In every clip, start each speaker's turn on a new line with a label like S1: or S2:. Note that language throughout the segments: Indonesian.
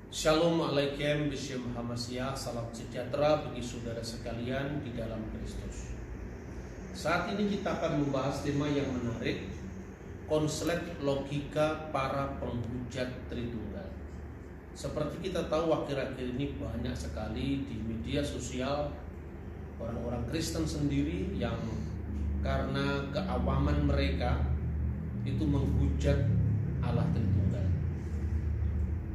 S1: Shalom alaikum Bismillah Muhammadiyah. Salam sejahtera bagi saudara sekalian di dalam Kristus. Saat ini kita akan membahas tema yang menarik, konslet logika para penghujat Tritunggal. Seperti kita tahu akhir-akhir ini banyak sekali di media sosial orang-orang Kristen sendiri yang karena keawaman mereka itu menghujat Allah Tritunggal.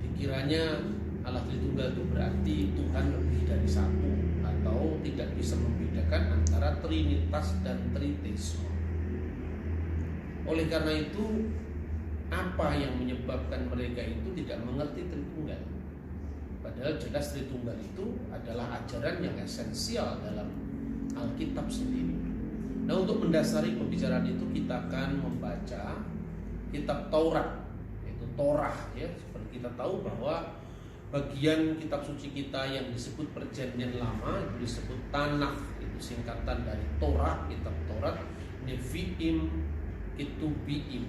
S1: Dikiranya Allah Tritunggal itu berarti Tuhan lebih dari satu, atau tidak bisa membedakan antara Trinitas dan Tritheisme. Oleh karena itu, apa yang menyebabkan mereka itu tidak mengerti Tritunggal? Padahal jelas Tritunggal itu adalah ajaran yang esensial dalam Alkitab sendiri. Nah, untuk mendasari pembicaraan itu kita akan membaca kitab Taurat, yaitu Torah ya. Seperti kita tahu bahwa bagian kitab suci kita yang disebut Perjanjian Lama itu disebut Tanakh, itu singkatan dari Torah, kitab Taurat, Nevi'im, Kitubi'im,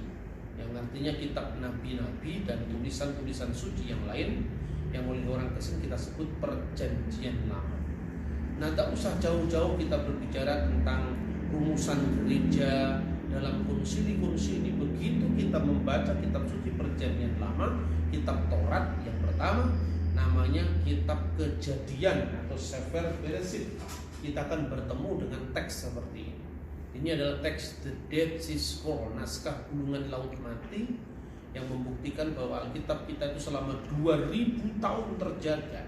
S1: yang artinya kitab nabi-nabi dan tulisan-tulisan suci yang lain yang oleh orang Kristen kita sebut Perjanjian Lama. Nah, tak usah jauh-jauh kita berbicara tentang rumusan gereja dalam konsili-konsili. Begitu kita membaca kitab suci Perjanjian Lama, kitab Taurat yang pertama namanya kitab Kejadian atau Sefer Bereshit, kita akan bertemu dengan teks seperti ini. Ini adalah teks The Dead Sea Scroll, naskah gulungan laut mati, yang membuktikan bahwa Alkitab kita itu selama 2000 tahun terjaga.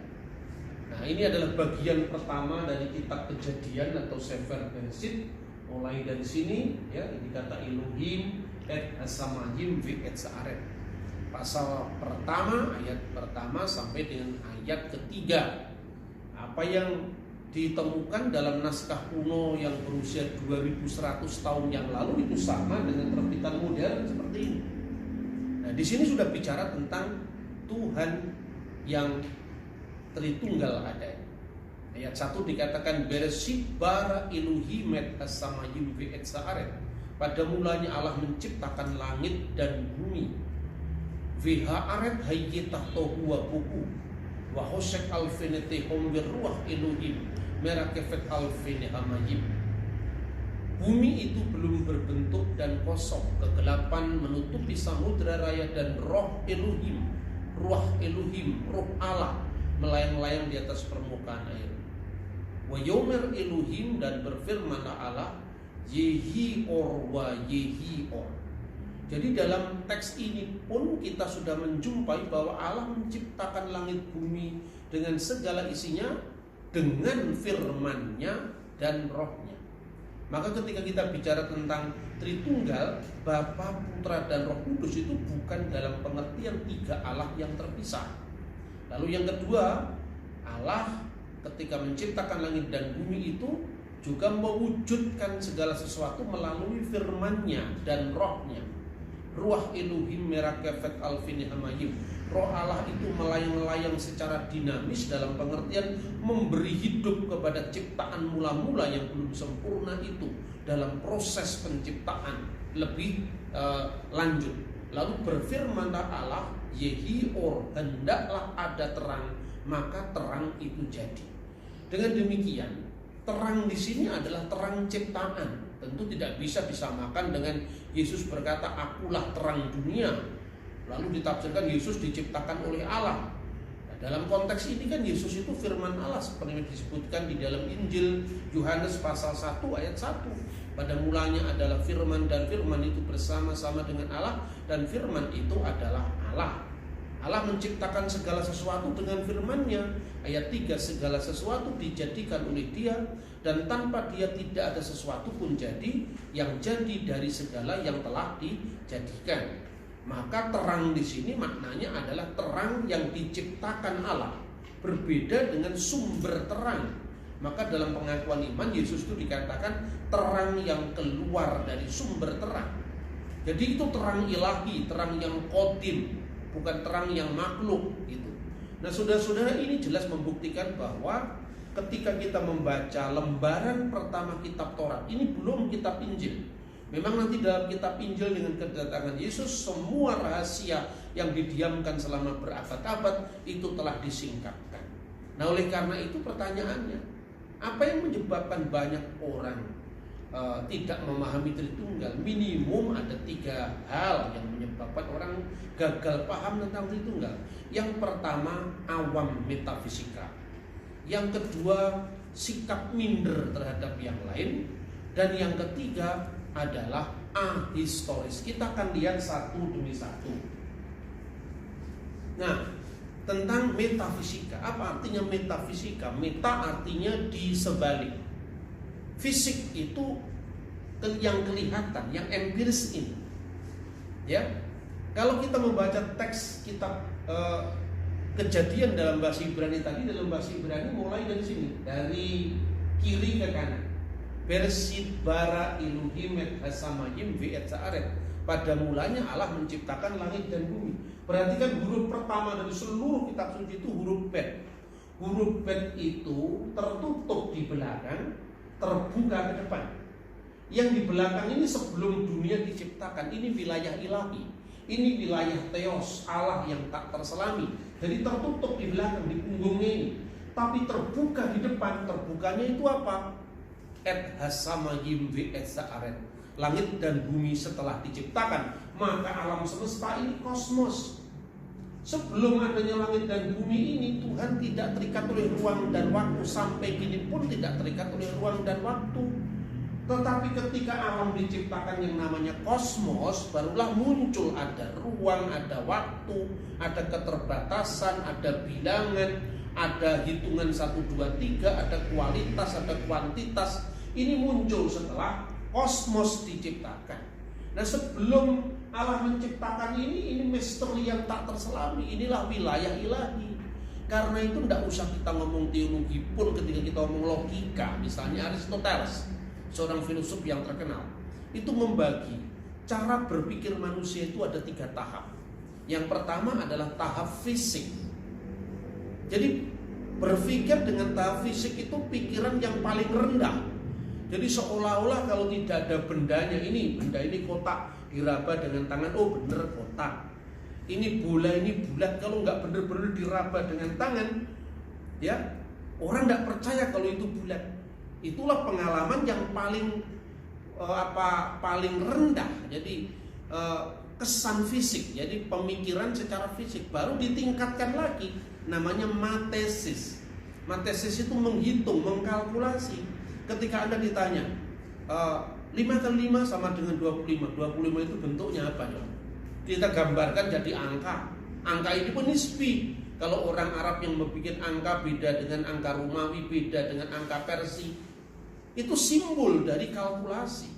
S1: Nah, ini adalah bagian pertama dari kitab Kejadian atau Sefer Bereshit. Mulai dari sini ya, ini kata Elohim et asamayim vi et saaret. Pasal pertama, ayat pertama sampai dengan ayat ketiga. Apa yang ditemukan dalam naskah kuno yang berusia 2100 tahun yang lalu itu sama dengan terbitan modern seperti ini. Nah, di sini sudah bicara tentang Tuhan yang Tritunggal ada. Ayat 1 dikatakan Bereshit bara Elohim et asamayim vi et saaret. Pada mulanya Allah menciptakan langit dan bumi. Vihaaret hayyitah tohu wa buku wa hosek alfenete homber ruah Elohim merakefet alfene hamayim. Bumi itu belum berbentuk dan kosong, kegelapan menutupi samudra raya, dan roh Elohim, ruah Elohim, roh Allah melayang-layang di atas permukaan air. Wa yomer Elohim, dan berfirmanlah Allah, Yehi or wa Yehi or. Jadi dalam teks ini pun kita sudah menjumpai bahwa Allah menciptakan langit bumi dengan segala isinya dengan firman-Nya dan rohnya. Maka ketika kita bicara tentang Tritunggal, Bapa, Putra, dan Roh Kudus itu bukan dalam pengertian tiga Allah yang terpisah. Lalu yang kedua, Allah ketika menciptakan langit dan bumi itu juga mewujudkan segala sesuatu melalui firman-Nya dan rohnya. Ruah Elohim merakefet alfini hamayim. Roh Allah itu melayang-layang secara dinamis dalam pengertian memberi hidup kepada ciptaan mula-mula yang belum sempurna itu dalam proses penciptaan lebih lanjut. Lalu berfirmanlah Allah, Yehi or, hendaklah ada terang, maka terang itu jadi. Dengan demikian, terang di sini adalah terang ciptaan. Tentu tidak bisa disamakan dengan Yesus berkata, akulah terang dunia. Lalu ditafsirkan Yesus diciptakan oleh Allah. Nah, dalam konteks ini kan Yesus itu firman Allah, seperti yang disebutkan di dalam Injil Yohanes pasal 1 ayat 1. Pada mulanya adalah firman, dan firman itu bersama-sama dengan Allah, dan firman itu adalah Allah. Allah menciptakan segala sesuatu dengan firman-Nya. Ayat 3, segala sesuatu dijadikan oleh Dia, dan tanpa Dia tidak ada sesuatu pun jadi yang jadi dari segala yang telah dijadikan. Maka terang di sini maknanya adalah terang yang diciptakan Allah, berbeda dengan sumber terang. Maka dalam pengakuan iman Yesus itu dikatakan terang yang keluar dari sumber terang. Jadi itu terang ilahi, terang yang qadim, bukan terang yang makhluk gitu. Nah, saudara-saudara, ini jelas membuktikan bahwa ketika kita membaca lembaran pertama kitab Taurat, ini belum kitab Injil. Memang nanti dalam kitab Injil dengan kedatangan Yesus semua rahasia yang didiamkan selama berabad-abad itu telah disingkapkan. Nah, oleh karena itu pertanyaannya, apa yang menyebabkan banyak orang tidak memahami Tritunggal? Minimum ada 3 hal yang menyebabkan orang gagal paham tentang Tritunggal. Yang pertama, awam metafisika. Yang kedua, sikap minder terhadap yang lain. Dan yang ketiga adalah ahistoris. Kita akan lihat satu demi satu. Nah, tentang metafisika. Apa artinya metafisika? Meta artinya di sebalik. Fisik itu yang kelihatan, yang empiris ini. Ya, kalau kita membaca teks kitab Kejadian dalam bahasa Ibrani tadi, dalam bahasa Ibrani mulai dari sini, dari kiri ke kanan. Bereshit bara Elohim et hasamayim ve'et za'aret. Pada mulanya Allah menciptakan langit dan bumi. Perhatikan huruf pertama dari seluruh kitab suci itu huruf bet. Huruf bet itu tertutup di belakang, terbuka ke depan. Yang di belakang ini sebelum dunia diciptakan, ini wilayah ilahi. Ini wilayah theos, Allah yang tak terselami. Jadi tertutup di belakang, di punggungnya ini. Tapi terbuka di depan. Terbukanya itu apa? Et hasamayim ve'et za'aret. Langit dan bumi setelah diciptakan, maka alam semesta ini kosmos. Sebelum adanya langit dan bumi ini, Tuhan tidak terikat oleh ruang dan waktu. Sampai kini pun tidak terikat oleh ruang dan waktu. Tetapi ketika alam diciptakan yang namanya kosmos, barulah muncul ada ruang, ada waktu, ada keterbatasan, ada bilangan, ada hitungan 1, 2, 3, ada kualitas, ada kuantitas. Ini muncul setelah kosmos diciptakan. Nah, sebelum Allah menciptakan ini misteri yang tak terselami. Inilah wilayah ilahi. Karena itu tidak usah kita ngomong teologi pun ketika kita ngomong logika. Misalnya Aristoteles, seorang filosof yang terkenal, itu membagi cara berpikir manusia itu ada 3 tahap. Yang pertama adalah tahap fisik. Jadi berpikir dengan tahap fisik itu pikiran yang paling rendah. Jadi seolah-olah kalau tidak ada bendanya, benda ini kotak, diraba dengan tangan, oh bener kotak. Ini bola, ini bulat, kalau nggak bener-bener diraba dengan tangan, ya orang nggak percaya kalau itu bulat. Itulah pengalaman yang paling paling rendah. Jadi kesan fisik, jadi pemikiran secara fisik. Baru ditingkatkan lagi, namanya matesis. Matesis itu menghitung, mengkalkulasi. Ketika Anda ditanya 5 kali 5 sama dengan 25. 25 itu bentuknya apa ya? Kita gambarkan jadi angka. Angka ini pun nisbi. Kalau orang Arab yang membuat angka beda dengan angka Romawi, beda dengan angka Persia, itu simbol dari kalkulasi.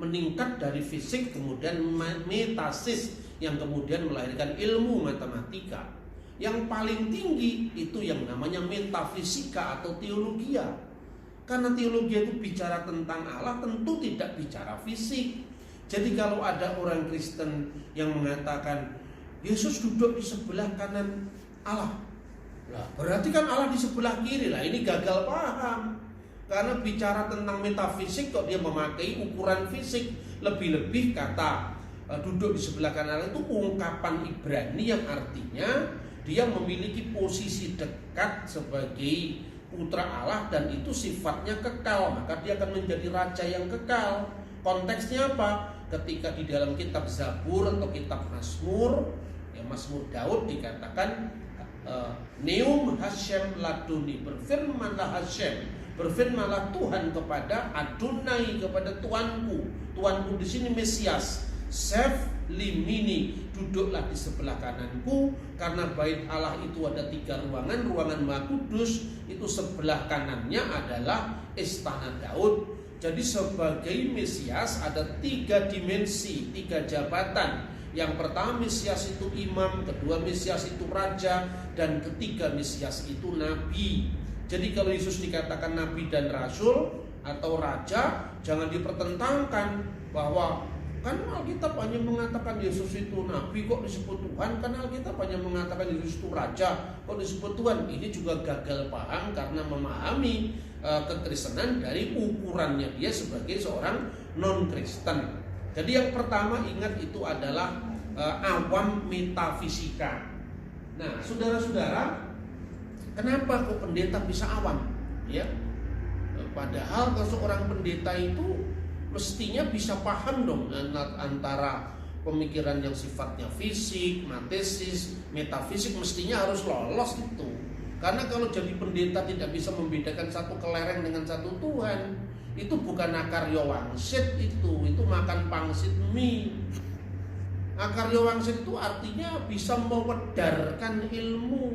S1: Meningkat dari fisik kemudian metasis yang kemudian melahirkan ilmu matematika. Yang paling tinggi itu yang namanya metafisika atau teologia. Karena teologi itu bicara tentang Allah, tentu tidak bicara fisik. Jadi kalau ada orang Kristen yang mengatakan Yesus duduk di sebelah kanan Allah, lah berarti kan Allah di sebelah kiri. Lah ini gagal paham. Karena bicara tentang metafisik kok dia memakai ukuran fisik. Lebih-lebih kata duduk di sebelah kanan Allah itu ungkapan Ibrani yang artinya dia memiliki posisi dekat sebagai putra Allah dan itu sifatnya kekal, maka dia akan menjadi raja yang kekal. Konteksnya apa? Ketika di dalam kitab Zabur atau kitab Mazmur, ya Mazmur Daud dikatakan Neum Hashem laduni, berfirmanlah Hashem, berfirmanlah Tuhan kepada Adonai, kepada Tuanku. Tuanku di sini Mesias. Sef limini, duduklah di sebelah kananku. Karena bait Allah itu ada 3 ruangan. Ruangan Maha Kudus itu sebelah kanannya adalah istana Daud. Jadi sebagai Mesias ada 3 dimensi, 3 jabatan. Yang pertama Mesias itu imam, kedua Mesias itu raja, dan ketiga Mesias itu nabi. Jadi kalau Yesus dikatakan nabi dan rasul atau raja, jangan dipertentangkan bahwa kan Alkitab hanya mengatakan Yesus itu nabi kok disebut Tuhan, kan Alkitab hanya mengatakan Yesus itu raja kok disebut Tuhan. Ini juga gagal paham karena memahami kekristenan dari ukurannya dia sebagai seorang non-Kristen. Jadi yang pertama ingat itu adalah awam metafisika. Nah, saudara-saudara, kenapa kok pendeta bisa awam? Ya, padahal kalau seorang pendeta itu mestinya bisa paham dong antara pemikiran yang sifatnya fisik, matesis, metafisik, mestinya harus lolos itu. Karena kalau jadi pendeta tidak bisa membedakan satu kelereng dengan satu Tuhan, itu bukan akarya wangsit, itu makan pangsit mie. Akarya wangsit itu artinya bisa mewedarkan ilmu.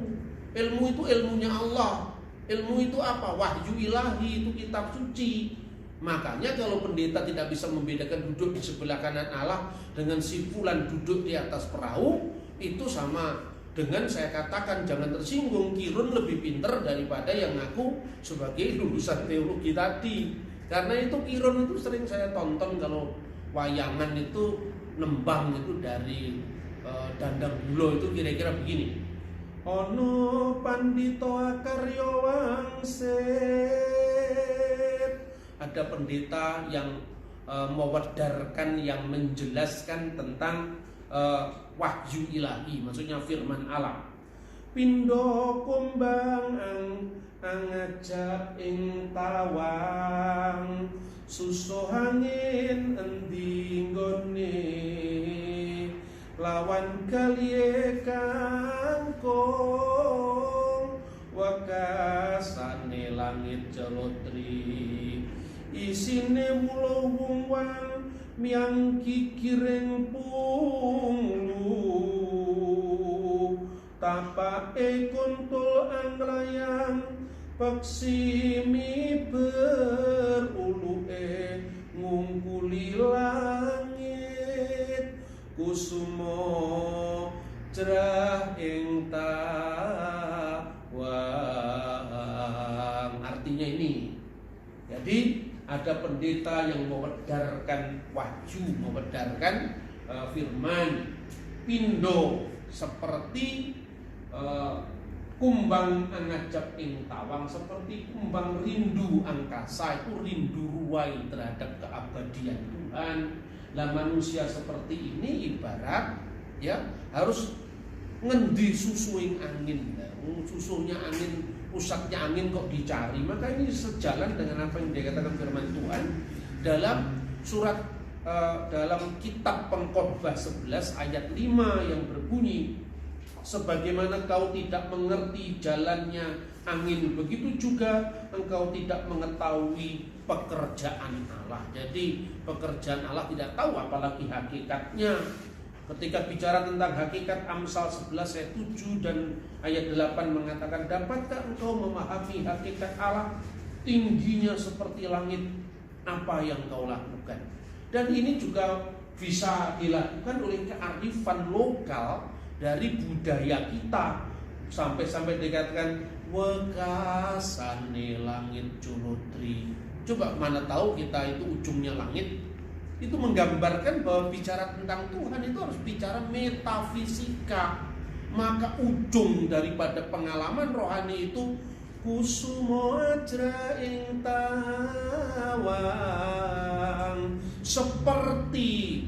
S1: Ilmu itu ilmunya Allah. Ilmu itu apa? Wahyu ilahi, itu kitab suci. Makanya kalau pendeta tidak bisa membedakan duduk di sebelah kanan Allah dengan si fulan duduk di atas perahu, itu sama dengan saya katakan, jangan tersinggung, Kirun lebih pinter daripada yang ngaku sebagai lulusan teologi tadi. Karena itu Kirun itu sering saya tonton kalau wayangan itu nembang itu dari Dandang Bulo itu kira-kira begini. Ono pandito akarya wangsit. Ada pendeta yang mewedarkan, yang menjelaskan tentang wahyu ilahi, maksudnya firman Allah. Pindo kumbang angajab ing tawang, susuh angin endi nggone, lawan kalih kangkung, wakasane langit celotri, isine mula wong miang kikiring punglu, tapake kuntul anglayang, peksimi beruluke ngungkuli langit, kusumo cerah ing tawang. Artinya ini, jadi ada pendeta yang mewedarkan wahyu, mewedarkan firman. Pindo seperti kumbang angajab ing tawang, seperti kumbang rindu angkasa, itu rindu ruwai terhadap keabadian Tuhan. Lah manusia seperti ini ibarat ya harus ngendi susuing angin. Susunya angin, pusatnya angin kok dicari. Maka ini sejalan dengan apa yang dikatakan firman Tuhan dalam surat dalam kitab Pengkhotbah 11 ayat 5 yang berbunyi, sebagaimana kau tidak mengerti jalannya angin, begitu juga engkau tidak mengetahui pekerjaan Allah. Jadi pekerjaan Allah tidak tahu, apalagi hakikatnya. Ketika bicara tentang hakikat, Amsal 11 ayat 7 dan ayat 8 mengatakan, dapatkah engkau memahami hakikat Allah? Tingginya seperti langit, apa yang kau lakukan? Dan ini juga bisa dilakukan oleh kearifan lokal dari budaya kita. Sampai-sampai dikatakan wekasane langit culutri. Coba mana tahu kita itu ujungnya langit. Itu menggambarkan bahwa bicara tentang Tuhan itu harus bicara metafisika. Maka ujung daripada pengalaman rohani itu kusumo ajra ing tawang, seperti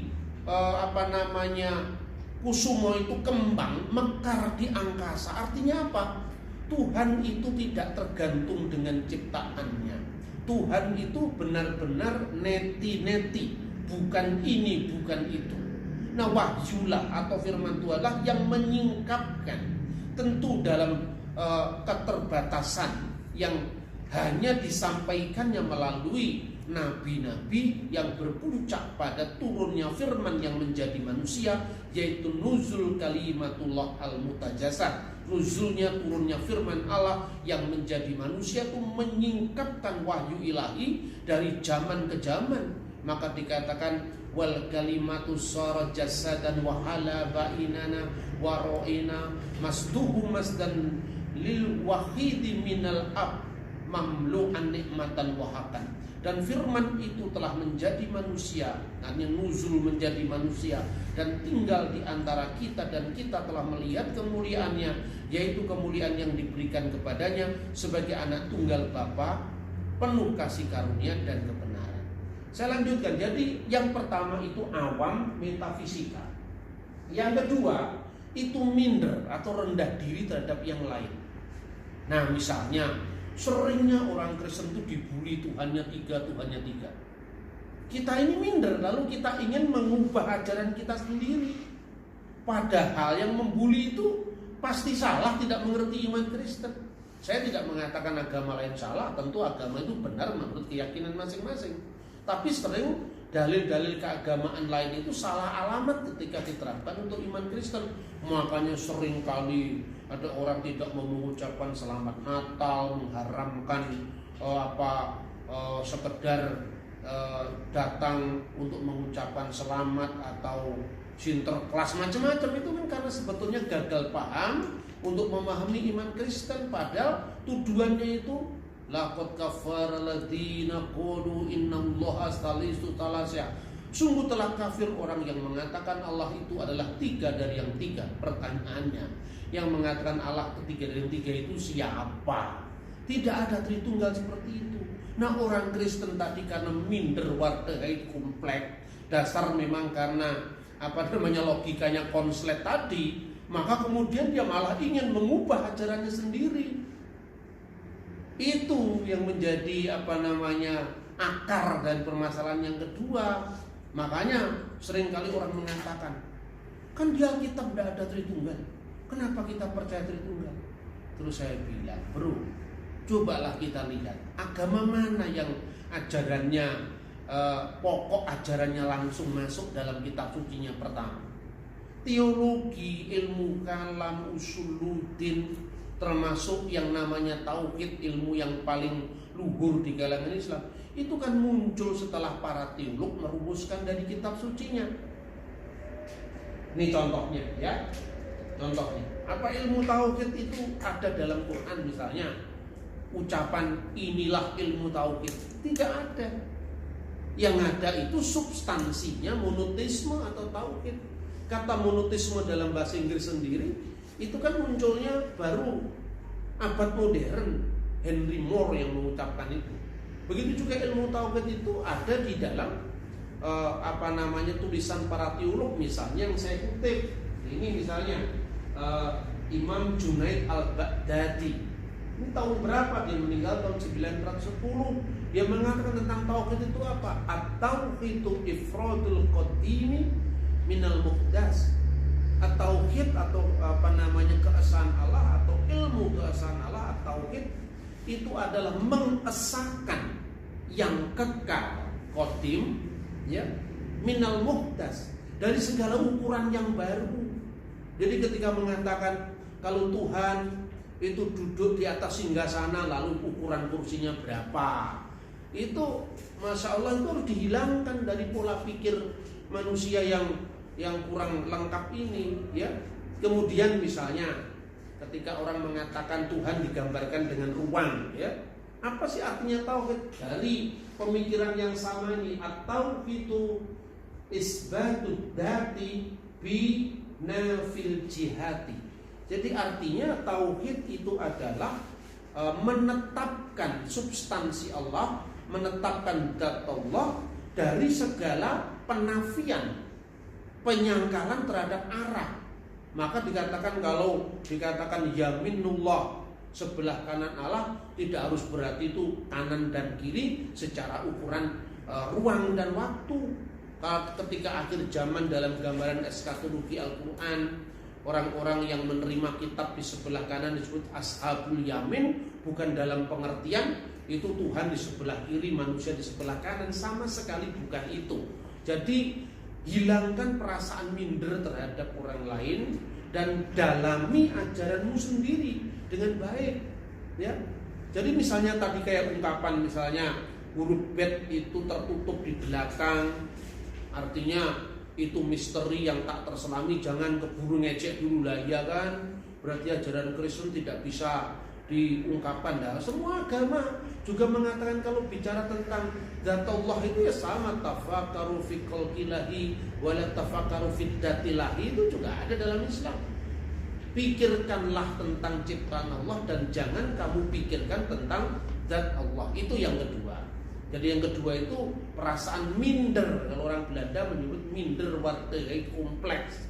S1: kusumo itu kembang mekar di angkasa. Artinya apa? Tuhan itu tidak tergantung dengan ciptaannya. Tuhan itu benar-benar neti-neti, bukan ini, bukan itu. Nah, wahyulah atau firman Tuhanlah yang menyingkapkan, tentu dalam keterbatasan yang hanya disampaikannya melalui nabi-nabi yang berpuncak pada turunnya firman yang menjadi manusia, yaitu nuzul kalimatullah al-mutajasad. Nuzulnya, turunnya firman Allah yang menjadi manusia itu menyingkapkan wahyu ilahi dari zaman ke zaman. Maka dikatakan wal kalimatu sara jasadan wa hala bainana wa ro'ina masduhu masdan lil wahidi minal ab mamlu'an nikmatan wahakan. Dan firman itu telah menjadi manusia, artinya nuzul menjadi manusia dan tinggal di antara kita, dan kita telah melihat kemuliaannya, yaitu kemuliaan yang diberikan kepadanya sebagai anak tunggal Bapa, penuh kasih karunia dan kebenaran. Saya lanjutkan. Jadi yang pertama itu awam metafisika. Yang kedua, itu minder atau rendah diri terhadap yang lain. Nah, misalnya seringnya orang Kristen itu dibully Tuhannya tiga. Kita ini minder, lalu kita ingin mengubah ajaran kita sendiri. Padahal yang membuli itu pasti salah, tidak mengerti iman Kristen. Saya tidak mengatakan agama lain salah, tentu agama itu benar menurut keyakinan masing-masing. Tapi sering dalil-dalil keagamaan lain itu salah alamat ketika diterapkan untuk iman Kristen. Makanya sering kali ada orang tidak mau mengucapkan selamat Natal, mengharamkan sekedar datang untuk mengucapkan selamat atau sinterklas macam-macam. Itu kan karena sebetulnya gagal paham untuk memahami iman Kristen. Padahal tujuannya itu laqad kafara alladziina qalu innallaha salisu thalatsa. Sungguh telah kafir orang yang mengatakan Allah itu adalah tiga dari yang tiga. Pertanyaannya, yang mengatakan Allah ketiga dari yang tiga itu siapa? Tidak ada Tritunggal seperti itu. Nah, orang Kristen tadi karena minder wartehai komplek, dasar memang karena logikanya konslet tadi, maka kemudian dia malah ingin mengubah ajarannya sendiri. Itu yang menjadi akar dan permasalahan yang kedua. Makanya seringkali orang mengatakan, kan di Alkitab tidak ada Tritunggal, kenapa kita percaya Tritunggal? Terus saya bilang, bro, cobalah kita lihat agama mana yang ajarannya pokok ajarannya langsung masuk dalam kitab sucinya pertama. Teologi, ilmu kalam, usuluddin, termasuk yang namanya tauhid, ilmu yang paling luhur di kalangan Islam, itu kan muncul setelah para teolog merumuskan dari kitab sucinya. Ini contohnya ya. Contohnya, apa ilmu tauhid itu ada dalam Quran misalnya. Ucapan inilah ilmu tauhid tidak ada. Yang ada itu substansinya monoteisme atau tauhid. Kata monoteisme dalam bahasa Inggris sendiri itu kan munculnya baru abad modern, Henry Moore yang mengucapkan itu. Begitu juga ilmu tauhid itu ada di dalam tulisan para teolog, misalnya yang saya kutip ini, misalnya Imam Junaid al-Baghdadi. Ini tahun berapa dia meninggal? Tahun 910. Dia mengatakan tentang tauhid itu apa? At-tauhidu ifradul qadimi minal muqdas. At-tauhid atau keesaan Allah atau ilmu keesaan Allah, at-tauhid itu adalah mengesahkan yang kekal, qadim ya, minal muqdas, dari segala ukuran yang baru. Jadi ketika mengatakan kalau Tuhan itu duduk di atas singgasana lalu ukuran kursinya berapa, itu Masya Allah itu harus dihilangkan dari pola pikir manusia yang kurang lengkap ini ya. Kemudian misalnya ketika orang mengatakan Tuhan digambarkan dengan ruang ya, apa sih artinya tauhid? Dari pemikiran yang sama ini, at-tauhidu isbatud dzati bi nafil jihati. Jadi artinya tauhid itu adalah menetapkan substansi Allah, menetapkan zat Allah dari segala penafian, penyangkalan terhadap arah. Maka dikatakan, kalau dikatakan yaminullah, sebelah kanan Allah, tidak harus berarti itu kanan dan kiri secara ukuran ruang dan waktu. Ketika akhir zaman dalam gambaran eskatologi Al-Quran, orang-orang yang menerima kitab di sebelah kanan disebut ashabul yamin, bukan dalam pengertian itu Tuhan di sebelah kiri, manusia di sebelah kanan, sama sekali bukan itu. Jadi hilangkan perasaan minder terhadap orang lain dan dalami ajaranmu sendiri dengan baik ya. Jadi misalnya tadi kayak ungkapan misalnya huruf bet itu tertutup di belakang, artinya itu misteri yang tak terselami, jangan keburu ngecek dulu lah ya kan. Berarti ajaran Kristen tidak bisa diungkapkan. Nah, semua agama juga mengatakan kalau bicara tentang zat Allah itu ya sama, tafakkaru fi khalqillahi wa la tafakkaru fi dzatillahi, itu juga ada dalam Islam. Pikirkanlah tentang ciptaan Allah dan jangan kamu pikirkan tentang zat Allah. Itu yang kedua. Jadi yang kedua itu perasaan minder. Kalau orang Belanda menyebut minder wartehai kompleks.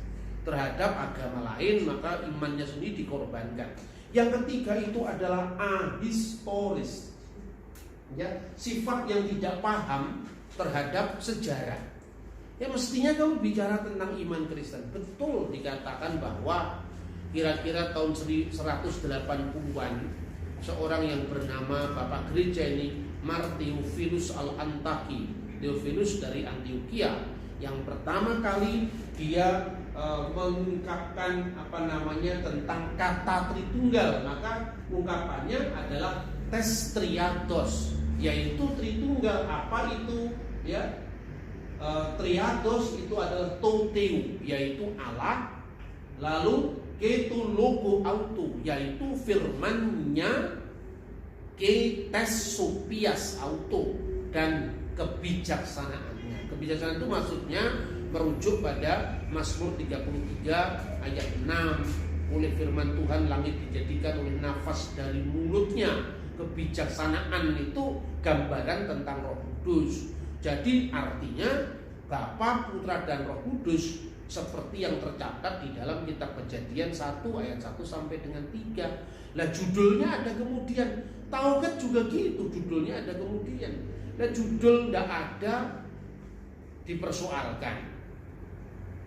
S1: terhadap agama lain, maka imannya sendiri dikorbankan. Yang ketiga itu adalah ahistoris, ya, sifat yang tidak paham terhadap sejarah. Ya, mestinya kalau bicara tentang iman Kristen, betul dikatakan bahwa kira-kira tahun 180-an seorang yang bernama Bapak Gereja ini, Theophilus Al-Antaki, Theophilus dari Antioquia, yang pertama kali dia mengungkapkan tentang kata Tritunggal. Maka ungkapannya adalah tes triados, yaitu Tritunggal. Apa itu? Ya, triados itu adalah toteu, yaitu Allah, lalu ketologo auto, yaitu firman-Nya, tes sopias auto, dan kebijaksanaannya. Kebijaksanaan itu maksudnya merujuk pada Mazmur 33 ayat 6. Oleh firman Tuhan langit dijadikan oleh nafas dari mulutnya. Kebijaksanaan itu gambaran tentang Roh Kudus. Jadi artinya Bapa, Putra, dan Roh Kudus seperti yang tercatat di dalam kitab Kejadian 1 ayat 1 sampai dengan 3. Lah judulnya ada kemudian. Tauhid juga gitu, judulnya ada kemudian. Lah judul tidak ada dipersoalkan,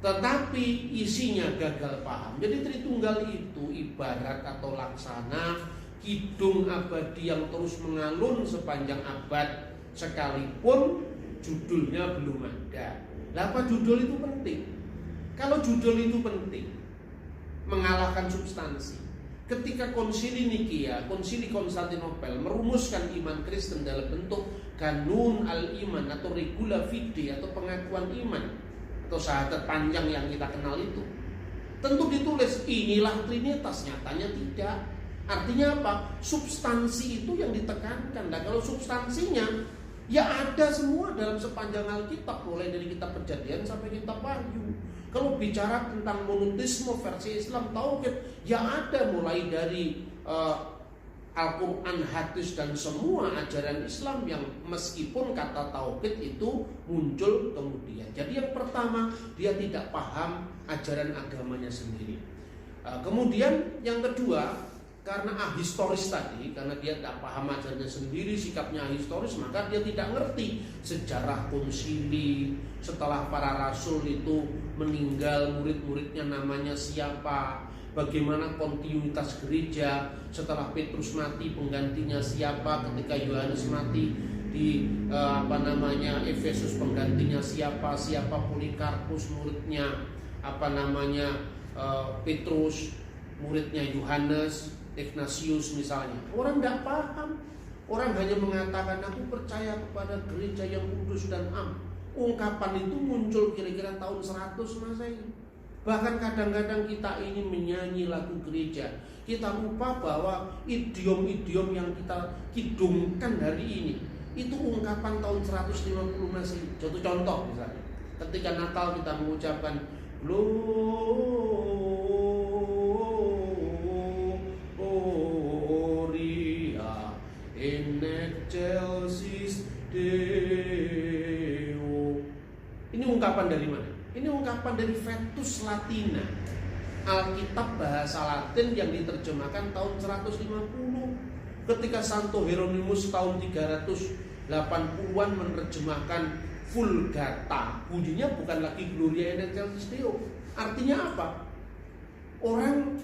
S1: tetapi isinya gagal paham. Jadi Tritunggal itu ibarat atau laksana kidung abadi yang terus mengalun sepanjang abad, sekalipun judulnya belum ada. Lah apa judul itu penting? Kalau judul itu penting, mengalahkan substansi. Ketika Konsili Nikia, Konsili Konstantinopel merumuskan iman Kristen dalam bentuk kanun al-iman atau regula fide atau pengakuan iman atau syahadat panjang yang kita kenal itu, tentu ditulis inilah Trinitas. Nyatanya tidak. Artinya apa? Substansi itu yang ditekankan. Nah, kalau substansinya ya ada semua dalam sepanjang Alkitab, mulai dari kitab Kejadian sampai kitab Wahyu. Kalau bicara tentang monoteisme versi Islam, tauhid, ya ada mulai dari Al-Quran, hadis, dan semua ajaran Islam yang meskipun kata tauhid itu muncul kemudian. Jadi yang pertama, dia tidak paham ajaran agamanya sendiri. Kemudian yang kedua, karena ahistoris tadi, karena dia tidak paham ajarannya sendiri, sikapnya ahistoris, maka dia tidak ngerti sejarah konsili. Setelah para rasul itu meninggal, murid-muridnya namanya siapa, bagaimana kontinuitas gereja. Setelah Petrus mati, penggantinya siapa, ketika Yohanes mati di Efesus, penggantinya siapa Polikarpus muridnya Petrus, muridnya Yohanes, Ignatius misalnya. Orang tidak paham. Orang hanya mengatakan aku percaya kepada gereja yang kudus dan am. Ungkapan itu muncul kira-kira tahun 100 Masehi. Bahkan kadang-kadang kita ini menyanyi lagu gereja, kita lupa bahwa idiom-idiom yang kita kidungkan hari ini itu ungkapan tahun 150 Masehi. Contoh misalnya, ketika Natal kita mengucapkan Gloria in excelsis Deo. Ini ungkapan dari mana? Ini ungkapan dari Vetus Latina, Alkitab bahasa Latin yang diterjemahkan tahun 150. Ketika Santo Hieronymus tahun 380-an menerjemahkan Vulgata, bunyinya bukan lagi Gloria in excelsis Deo. Artinya apa? Orang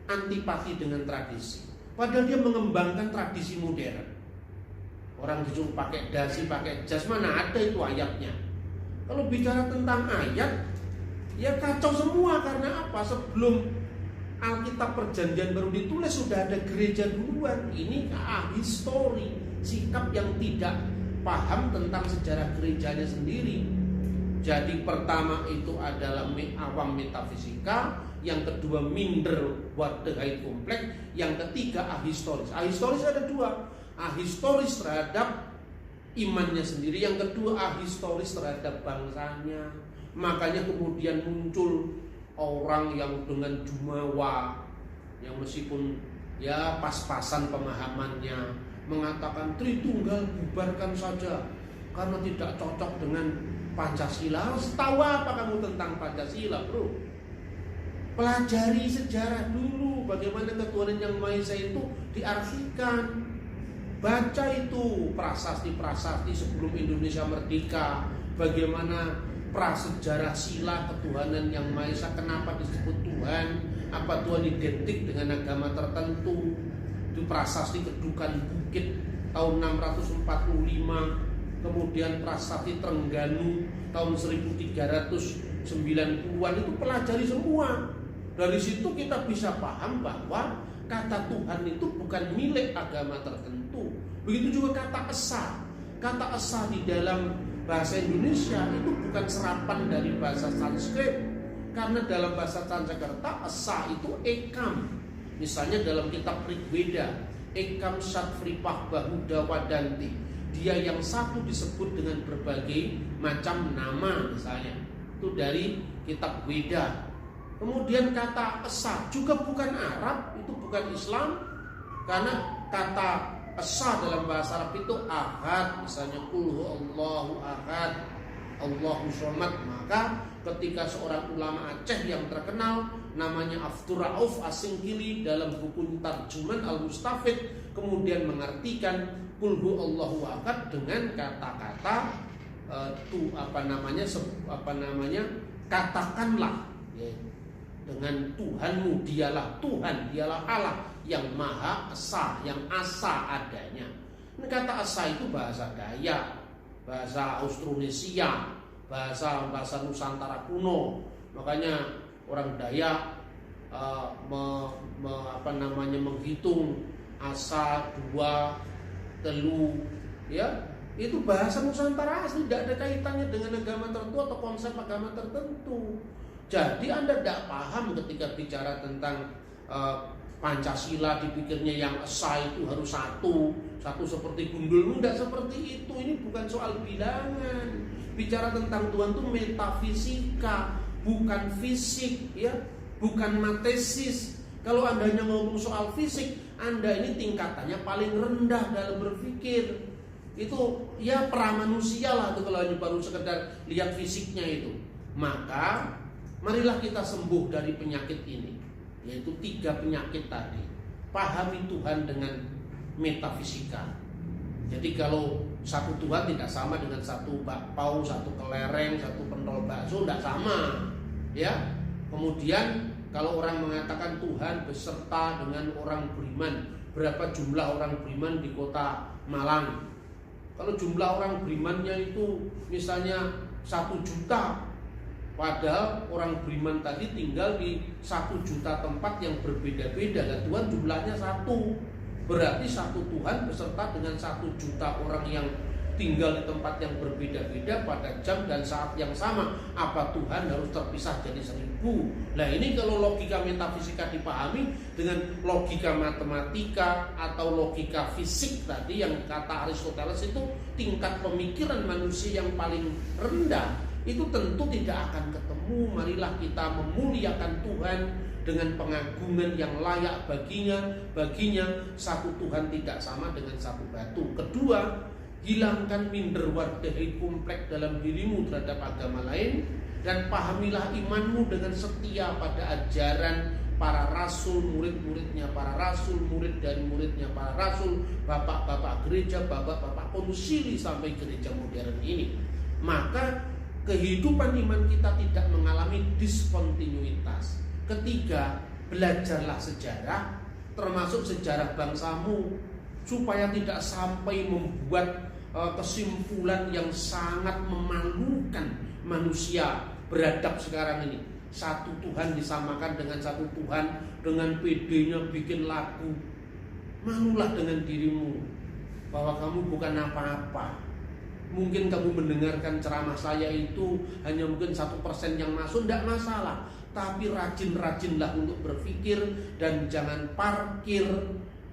S1: antipati dengan tradisi, padahal dia mengembangkan tradisi modern. Orang disuruh pakai dasi, pakai jas, mana ada itu ayatnya. Kalau bicara tentang ayat, ya kacau semua. Karena apa? Sebelum Alkitab Perjanjian Baru ditulis sudah ada gereja duluan. Ini ahistori, sikap yang tidak paham tentang sejarah gerejanya sendiri. Jadi pertama itu adalah awam metafisika, yang kedua minder wadahai kompleks, yang ketiga ahistoris. Ahistoris ada dua, ahistoris terhadap imannya sendiri, yang kedua ahistoris terhadap bangsanya. Makanya kemudian muncul orang yang dengan jumawa, yang meskipun ya pas-pasan pemahamannya, mengatakan Tritunggal bubarkan saja karena tidak cocok dengan Pancasila. Harus tahu apa kamu tentang Pancasila, bro? Pelajari sejarah dulu bagaimana ketuhanan yang Maha Esa itu diartikan. Baca itu prasasti-prasasti sebelum Indonesia merdeka, bagaimana prasejarah sila ketuhanan yang Maha Esa, kenapa disebut Tuhan, apa Tuhan identik dengan agama tertentu. Itu prasasti Kedukan Bukit tahun 645, kemudian prasasti Trengganu tahun 1390-an, itu pelajari semua. Dari situ kita bisa paham bahwa kata Tuhan itu bukan milik agama tertentu. Begitu juga kata esa. Kata esa di dalam bahasa Indonesia itu bukan serapan dari bahasa Sanskrit. Karena dalam bahasa Sanskerta esa itu ekam. Misalnya dalam kitab Rigveda, ekam satvripah bahuda wadanti. Dia yang satu disebut dengan berbagai macam nama misalnya. Itu dari kitab Weda. Kemudian kata esa juga bukan Arab, itu bukan Islam. Karena kata esa dalam bahasa Arab itu ahad, misalnya qul huwallahu ahad, Allahu somad. Maka ketika seorang ulama Aceh yang terkenal namanya Abdur Rauf Asingkili dalam buku Tarjuman Al-Mustafid kemudian mengartikan qul huwallahu ahad dengan kata-kata katakanlah ya, dengan Tuhanmu, dialah Tuhan, dialah Allah yang Maha Esa, yang asa adanya. Ini kata asa itu bahasa Dayak, bahasa Austronesia, bahasa Nusantara kuno. Makanya orang Dayak menghitung asa, dua, telu, ya. Itu bahasa Nusantara asli, tidak ada kaitannya dengan agama tertentu atau konsep agama tertentu. Jadi Anda tidak paham ketika bicara tentang Pancasila, dipikirnya yang esa itu harus satu seperti gundulmu. Tidak seperti itu. Ini bukan soal bilangan. Bicara tentang Tuhan itu metafisika, bukan fisik, ya, bukan matesis. Kalau Anda hanya ngomong soal fisik, Anda ini tingkatannya paling rendah dalam berpikir. Itu ya pramanusia lah itu kalau hanya baru sekedar lihat fisiknya itu. Maka marilah kita sembuh dari penyakit ini, yaitu 3 penyakit tadi. Pahami Tuhan dengan metafisika. Jadi kalau satu Tuhan tidak sama dengan satu bakpao, satu kelereng, satu pentol bakso, tidak sama, ya. Kemudian kalau orang mengatakan Tuhan beserta dengan orang beriman, berapa jumlah orang beriman di kota Malang? Kalau jumlah orang berimannya itu misalnya 1 juta, padahal orang beriman tadi tinggal di 1 juta tempat yang berbeda-beda. Dan Tuhan jumlahnya 1. Berarti 1 Tuhan beserta dengan 1 juta orang yang tinggal di tempat yang berbeda-beda pada jam dan saat yang sama. Apa Tuhan harus terpisah jadi 1000? Nah ini kalau logika metafisika dipahami dengan logika matematika atau logika fisik tadi yang kata Aristoteles itu tingkat pemikiran manusia yang paling rendah, itu tentu tidak akan ketemu. Marilah kita memuliakan Tuhan dengan pengagungan yang layak baginya. Satu Tuhan tidak sama dengan satu batu. Kedua, hilangkan minder wardahi kompleks dalam dirimu terhadap agama lain, dan pahamilah imanmu dengan setia pada ajaran para rasul, murid-muridnya para rasul, murid dari muridnya para rasul, bapak-bapak gereja, bapak-bapak konsili sampai gereja modern ini. Maka kehidupan iman kita tidak mengalami diskontinuitas. Ketiga, belajarlah sejarah, termasuk sejarah bangsamu, supaya tidak sampai membuat kesimpulan yang sangat memalukan manusia beradab sekarang ini. Satu Tuhan disamakan dengan satu Tuhan, dengan PD-nya bikin lagu. Malulah dengan dirimu bahwa kamu bukan apa-apa. Mungkin kamu mendengarkan ceramah saya itu hanya mungkin 1% yang masuk, tidak masalah. Tapi rajin-rajinlah untuk berpikir dan jangan parkir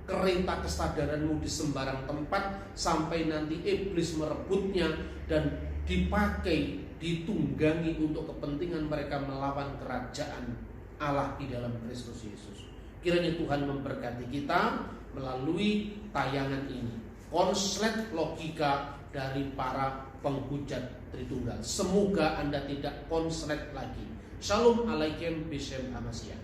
S1: kereta kesadaranmu di sembarang tempat sampai nanti iblis merebutnya dan dipakai, ditunggangi untuk kepentingan mereka melawan kerajaan Allah di dalam Kristus Yesus. Kiranya Tuhan memberkati kita melalui tayangan ini. Konslet logika dari para penghujat Tritunggal. Semoga Anda tidak konslet lagi. Shalom alaikum bisem amasya.